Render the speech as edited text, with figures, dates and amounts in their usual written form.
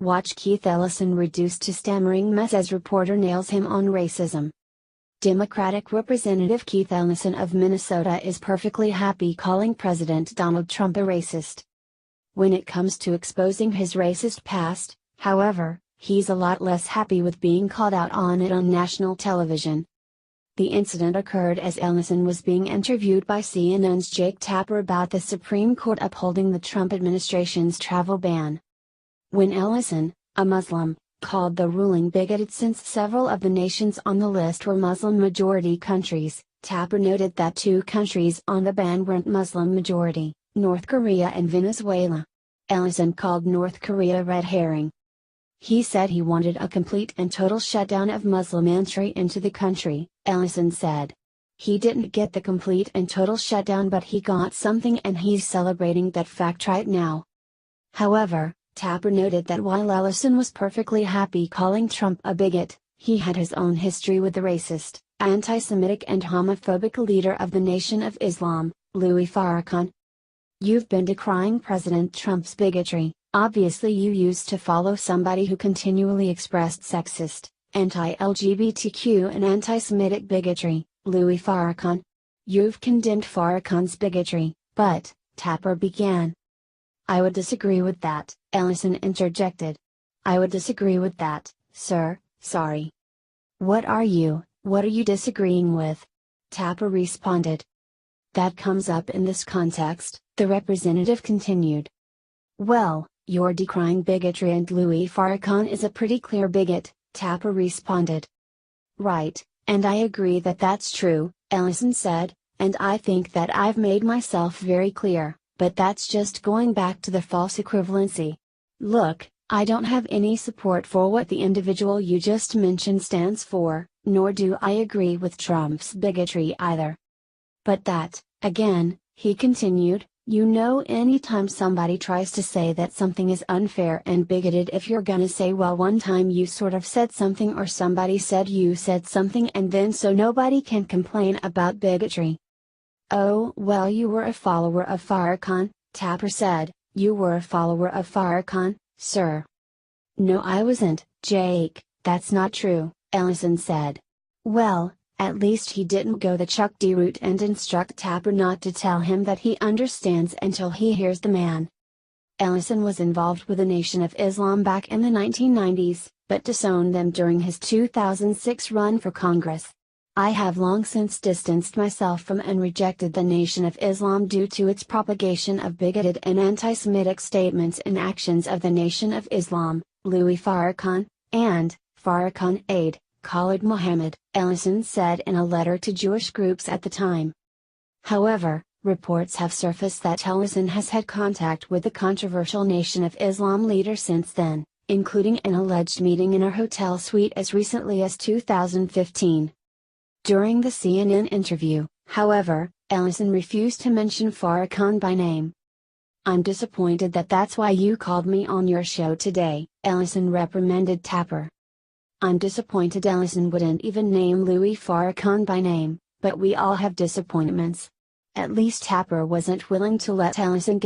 Watch Keith Ellison reduced to stammering mess as reporter nails him on racism. Democratic Representative Keith Ellison of Minnesota is perfectly happy calling President Donald Trump a racist. When it comes to exposing his racist past, however, he's a lot less happy with being called out on it on national television. The incident occurred as Ellison was being interviewed by CNN's Jake Tapper about the Supreme Court upholding the Trump administration's travel ban. When Ellison, a Muslim, called the ruling bigoted since several of the nations on the list were Muslim-majority countries, Tapper noted that two countries on the ban weren't Muslim-majority, North Korea and Venezuela. Ellison called North Korea a red herring. He said he wanted a complete and total shutdown of Muslim entry into the country, Ellison said. He didn't get the complete and total shutdown, but he got something, and he's celebrating that fact right now. However, Tapper noted that while Ellison was perfectly happy calling Trump a bigot, he had his own history with the racist, anti-Semitic and homophobic leader of the Nation of Islam, Louis Farrakhan. You've been decrying President Trump's bigotry. Obviously you used to follow somebody who continually expressed sexist, anti-LGBTQ and anti-Semitic bigotry, Louis Farrakhan. You've condemned Farrakhan's bigotry, but, Tapper began. I would disagree with that, Ellison interjected. I would disagree with that, sir, sorry. What are you disagreeing with? Tapper responded. That comes up in this context, the representative continued. Well, you're decrying bigotry and Louis Farrakhan is a pretty clear bigot, Tapper responded. Right, and I agree that that's true, Ellison said, and I think that I've made myself very clear, but that's just going back to the false equivalency. Look, I don't have any support for what the individual you just mentioned stands for, nor do I agree with Trump's bigotry either. But that, again, he continued, you know, anytime somebody tries to say that something is unfair and bigoted, if you're gonna say, well, one time you sort of said something or somebody said you said something, and then so nobody can complain about bigotry. Oh, well, you were a follower of Farrakhan, Tapper said. You were a follower of Farrakhan, sir. No, I wasn't, Jake, that's not true, Ellison said. Well, at least he didn't go the Chuck D route and instruct Tapper not to tell him that he understands until he hears the man. Ellison was involved with the Nation of Islam back in the 1990s, but disowned them during his 2006 run for Congress. I have long since distanced myself from and rejected the Nation of Islam due to its propagation of bigoted and anti-Semitic statements and actions of the Nation of Islam, Louis Farrakhan, and Farrakhan aide, Khalid Mohammed, Ellison said in a letter to Jewish groups at the time. However, reports have surfaced that Ellison has had contact with the controversial Nation of Islam leader since then, including an alleged meeting in a hotel suite as recently as 2015. During the CNN interview, however, Ellison refused to mention Farrakhan by name. I'm disappointed that that's why you called me on your show today, Ellison reprimanded Tapper. I'm disappointed Ellison wouldn't even name Louis Farrakhan by name, but we all have disappointments. At least Tapper wasn't willing to let Ellison get